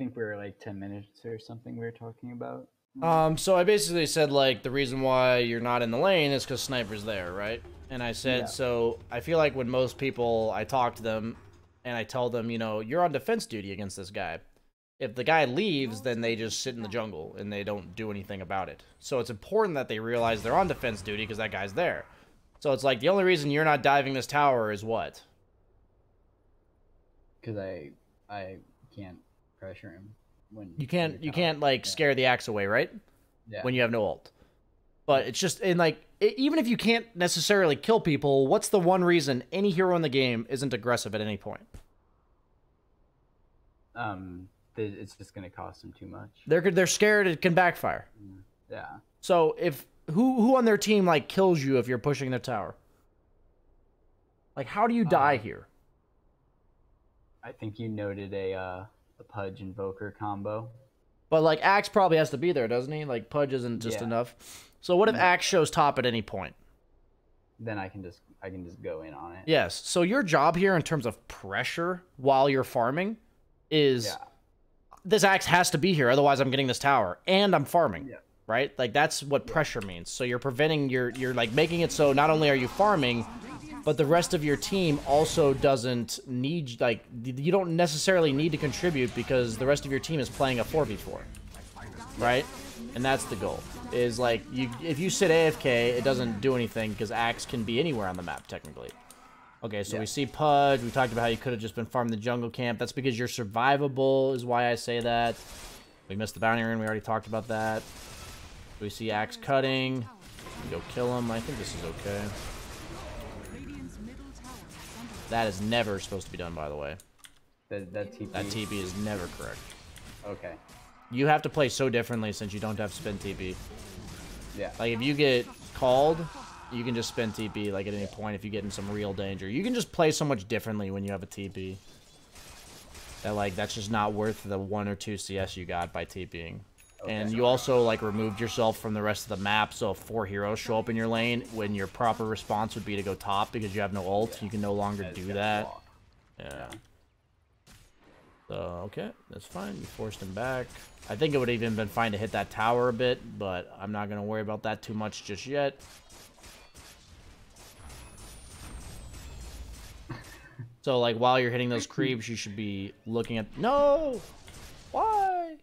think we were like 10 minutes or something we were talking about. So I basically said, like, the reason why you're not in the lane is because Sniper's there, right? And I said, so I feel like when most people, I talk to them, and I tell them, you know, you're on defense duty against this guy. If the guy leaves, then they just sit in the jungle, and they don't do anything about it. So it's important that they realize they're on defense duty because that guy's there. So it's like, the only reason you're not diving this tower is what? Because I can't pressure him. When you can't like scare the axe away, right? Yeah. When you have no ult. But it's just, and like, even if you can't necessarily kill people, what's the one reason any hero in the game isn't aggressive at any point? It's just gonna cost them too much. They're scared it can backfire. Yeah. So if who on their team like kills you if you're pushing their tower? Like, how do you die here? I think you noted a Pudge Invoker combo. But like Axe probably has to be there, doesn't he? Like Pudge isn't just enough. So what if Axe shows top at any point? Then I can just go in on it. Yes. So your job here in terms of pressure while you're farming is this Axe has to be here, otherwise I'm getting this tower and I'm farming. Yeah. Right? Like that's what pressure means. So you're preventing you're like making it so not only are you farming, but the rest of your team also doesn't need, like, you don't necessarily need to contribute because the rest of your team is playing a 4v4, right? And that's the goal, is, like, if you sit AFK, it doesn't do anything because Axe can be anywhere on the map, technically. Okay, so we see Pudge. We talked about how you could have just been farming the jungle camp. That's because you're survivable, is why I say that. We missed the bounty rune. We already talked about that. We see Axe cutting. Go kill him. I think this is okay. That is never supposed to be done, by the way. That TP? That TP is never correct. Okay. You have to play so differently since you don't have spin TP. Yeah. Like, if you get called, you can just spin TP, like, at any point if you get in some real danger. You can just play so much differently when you have a TP. That, like, that's just not worth the 1 or 2 CS you got by TPing. Okay. And you also, like, removed yourself from the rest of the map, so if 4 heroes show up in your lane, when your proper response would be to go top because you have no ult, you can no longer do that. Yeah. So, okay, that's fine. You forced him back. I think it would have even been fine to hit that tower a bit, but I'm not going to worry about that too much just yet. So, like, while you're hitting those creeps, you should be looking at... No! Why?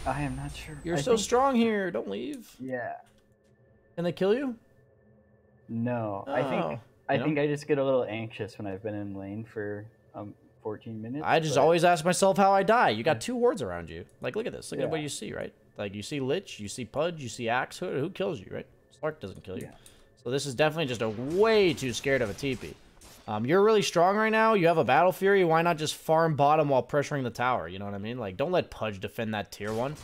I am not sure. You're so strong here. Don't leave. Yeah. Can they kill you? No. Oh, I think I just get a little anxious when I've been in lane for 14 minutes. I just always ask myself how I die. You got 2 wards around you. Like, look at this. Look at what you see, right? Like, you see Lich, you see Pudge, you see Axe. Who kills you, right? Slark doesn't kill you. Yeah. So this is definitely just a way too scared of a TP. You're really strong right now. You have a Battle Fury. Why not just farm bottom while pressuring the tower? You know what I mean? Like, don't let Pudge defend that tier 1.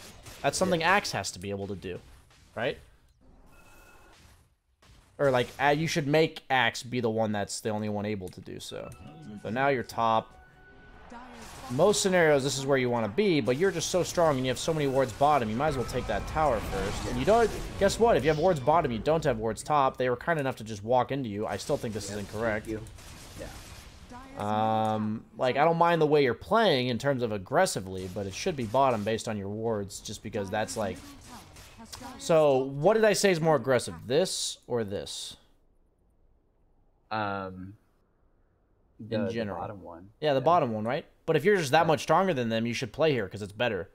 That's something Axe has to be able to do, right? Or, like, you should make Axe be the one that's the only one able to do so. So now you're top. Most scenarios, this is where you want to be, but you're just so strong and you have so many wards bottom, you might as well take that tower first. And you don't... Guess what? If you have wards bottom, you don't have wards top. They were kind enough to just walk into you. I still think this is incorrect. Like, I don't mind the way you're playing in terms of aggressively, but it should be bottom based on your wards, just because that's like... So, what did I say is more aggressive? This or this? In general. The bottom one. Yeah, the bottom one, right? But if you're just that much stronger than them, you should play here because it's better.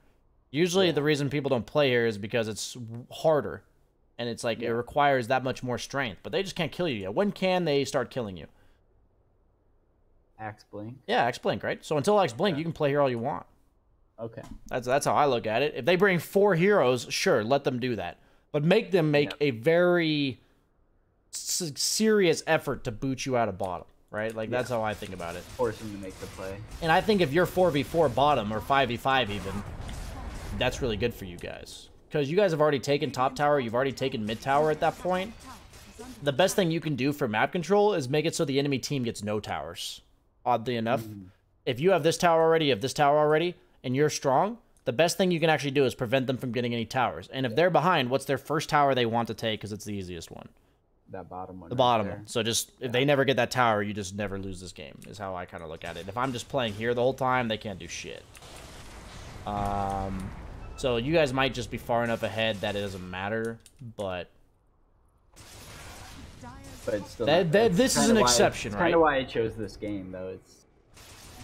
Usually the reason people don't play here is because it's harder. And it's like, it requires that much more strength. But they just can't kill you yet. When can they start killing you? Axe Blink? Yeah, Axe Blink, right? So until Axe Blink, you can play here all you want. Okay. That's how I look at it. If they bring 4 heroes, sure, let them do that. But make them make a very serious effort to boot you out of bottom. Right? Like, that's how I think about it. Force them to make the play. And I think if you're 4v4 bottom, or 5v5 even, that's really good for you guys. Because you guys have already taken top tower, you've already taken mid tower at that point. The best thing you can do for map control is make it so the enemy team gets no towers. Oddly enough. If you have this tower already, you have this tower already, and you're strong, the best thing you can actually do is prevent them from getting any towers. And if they're behind, what's their first tower they want to take, because it's the easiest one? That bottom one. The bottom one. So just, if they never get that tower, you just never lose this game, is how I kind of look at it. If I'm just playing here the whole time, they can't do shit. So you guys might just be far enough ahead that it doesn't matter, but it's still this is an exception, it's right? kind of why I chose this game, though. It's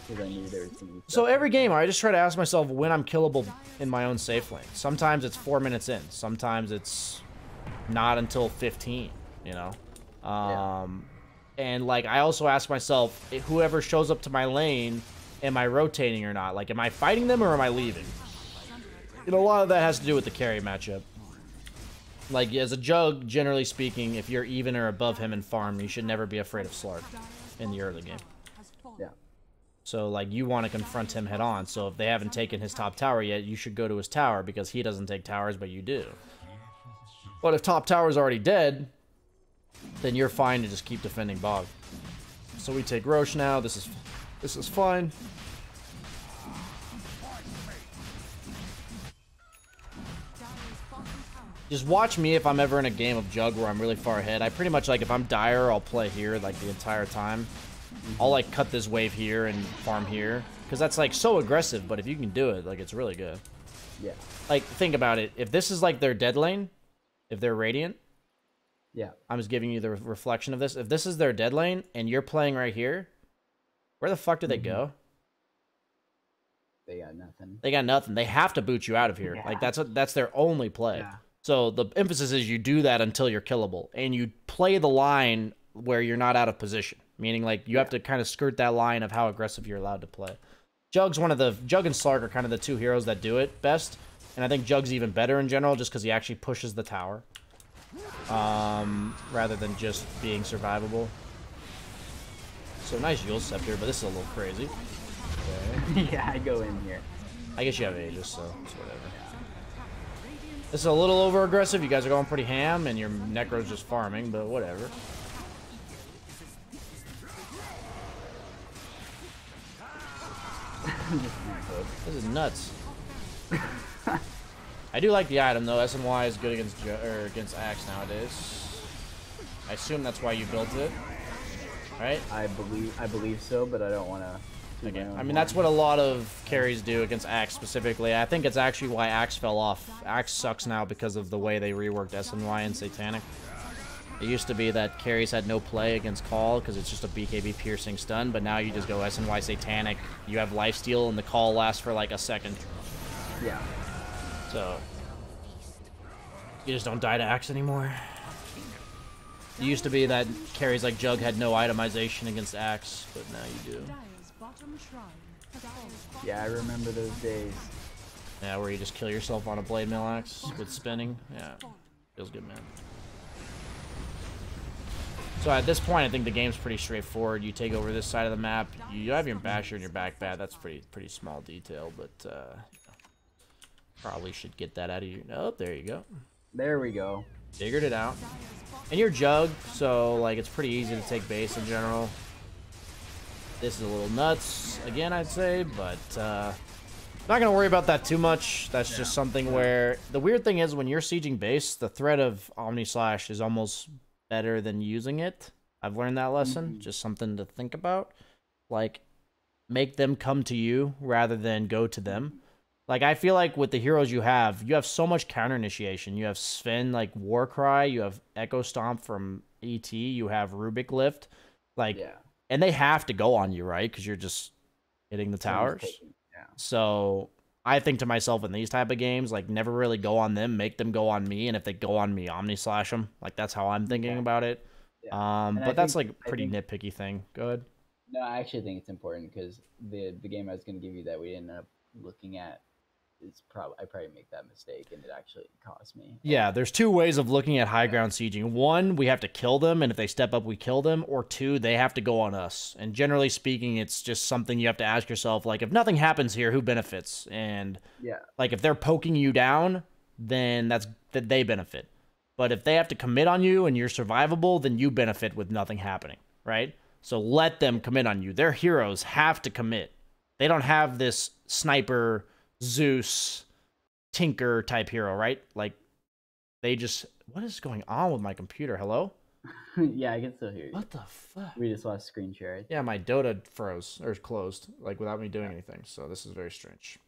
because I knew there was going to be stuff. So every game, I just try to ask myself when I'm killable in my own safe lane. Sometimes it's 4 minutes in. Sometimes it's not until 15, you know? And, like, I also ask myself, whoever shows up to my lane, am I rotating or not? Like, am I fighting them or am I leaving? You know, a lot of that has to do with the carry matchup. Like, as a Jug, generally speaking, if you're even or above him in farm, you should never be afraid of Slark in the early game. Yeah. So, like, you want to confront him head on. So if they haven't taken his top tower yet, you should go to his tower because he doesn't take towers, but you do. But if top tower's already dead, then you're fine to just keep defending Bog. So we take Roche now. This is fine. Just watch me if I'm ever in a game of Jug where I'm really far ahead. I pretty much, like, if I'm Dire, I'll play here, like, the entire time. I'll, like, cut this wave here and farm here. Because that's, like, so aggressive, but if you can do it, like, it's really good. Yeah. Like, think about it. If this is, like, their dead lane, if they're Radiant, yeah, I'm just giving you the reflection of this. If this is their dead lane and you're playing right here, where the fuck do they go? They got nothing. They got nothing. They have to boot you out of here. Yeah. Like, that's their only play. Yeah. So the emphasis is you do that until you're killable. And you play the line where you're not out of position. Meaning, like, you have to kind of skirt that line of how aggressive you're allowed to play. Jug and Slark are kind of the two heroes that do it best. And I think Jug's even better in general just because he actually pushes the tower. Rather than just being survivable. So nice Yule Scepter, but this is a little crazy. Okay. Yeah, I go in here. I guess you have Aegis, so it's whatever. This is a little over aggressive. You guys are going pretty ham, and your Necro's just farming, but whatever. This is nuts. I do like the item though. SNY is good against Axe nowadays. I assume that's why you built it, right? I believe so, but I don't want to. Okay. I mean, that's what a lot of carries do against Axe specifically. I think it's actually why Axe fell off. Axe sucks now because of the way they reworked SNY and Satanic. It used to be that carries had no play against Call because it's just a BKB piercing stun, but now you just go SNY Satanic, you have lifesteal, and the Call lasts for like a second. Yeah. So, you just don't die to Axe anymore. It used to be that carries like Jug had no itemization against Axe, but now you do. Yeah, I remember those days. Yeah, where you just kill yourself on a blade mill axe with spinning. Yeah, feels good, man. So at this point, I think the game's pretty straightforward. You take over this side of the map. You have your basher and your back bat. That's pretty small detail, but you know, probably should get that out of you. Oh, there you go. There we go. Figured it out. And you're Jug, so like it's pretty easy to take base in general. This is a little nuts, again, I'd say, but not gonna worry about that too much. That's just something where the weird thing is when you're sieging base, the threat of Omni Slash is almost better than using it. I've learned that lesson. Just something to think about. Like, make them come to you rather than go to them. Like, I feel like with the heroes you have so much counter initiation. You have Sven, like Warcry, you have Echo Stomp from ET, you have Rubik Lift, like, and they have to go on you, right? Because you're just hitting the towers. So I think to myself in these type of games, like, never really go on them, make them go on me, and if they go on me, Omni Slash them. Like, that's how I'm thinking about it. But that's like a pretty nitpicky thing. Go ahead. No, I actually think it's important because the game I was going to give you that we ended up looking at is I probably make that mistake and it actually cost me. Yeah, there's two ways of looking at high ground sieging. One, we have to kill them, and if they step up, we kill them. Or two, they have to go on us. And generally speaking, it's just something you have to ask yourself, like, if nothing happens here, who benefits? And like, if they're poking you down, then that they benefit. But if they have to commit on you and you're survivable, then you benefit with nothing happening, right? So let them commit on you. Their heroes have to commit. They don't have this sniper, Zeus, Tinker type hero, right? Like, they just... What is going on with my computer? Hello? Yeah, I can still hear you. What the fuck? We just lost screen share. Yeah, my Dota froze, or closed, like, without me doing anything. So this is very strange.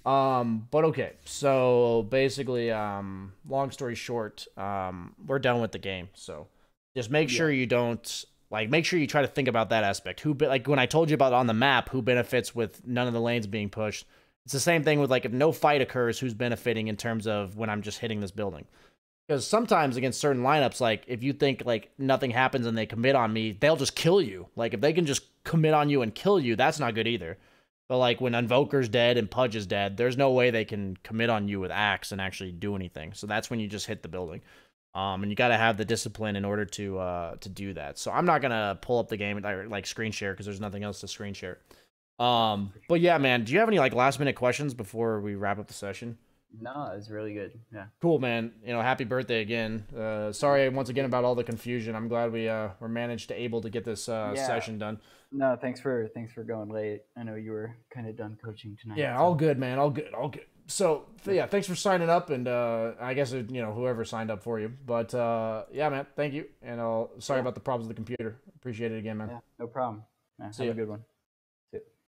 But okay, so basically, long story short, we're done with the game. So just make sure you don't make sure you try to think about that aspect. Like when I told you about on the map, who benefits with none of the lanes being pushed. It's the same thing with like if no fight occurs, who's benefiting in terms of when I'm just hitting this building. Because sometimes against certain lineups, like if you think like nothing happens and they commit on me, they'll just kill you. Like if they can just commit on you and kill you, that's not good either. But like when Invoker's dead and Pudge is dead, there's no way they can commit on you with Axe and actually do anything. So that's when you just hit the building. And you got to have the discipline in order to do that. So I'm not gonna pull up the game like screen share because there's nothing else to screen share. But yeah, man, do you have any like last minute questions before we wrap up the session? No, it's really good. Yeah. Cool, man. You know, happy birthday again. Sorry once again about all the confusion. I'm glad we were managed to able to get this session done. No, thanks for going late. I know you were kind of done coaching tonight. Yeah, all good, man. All good. All good. So yeah, thanks for signing up, and I guess whoever signed up for you. But yeah, man, thank you. And sorry about the problems with the computer. Appreciate it again, man. Yeah, no problem. Yeah, have a good one.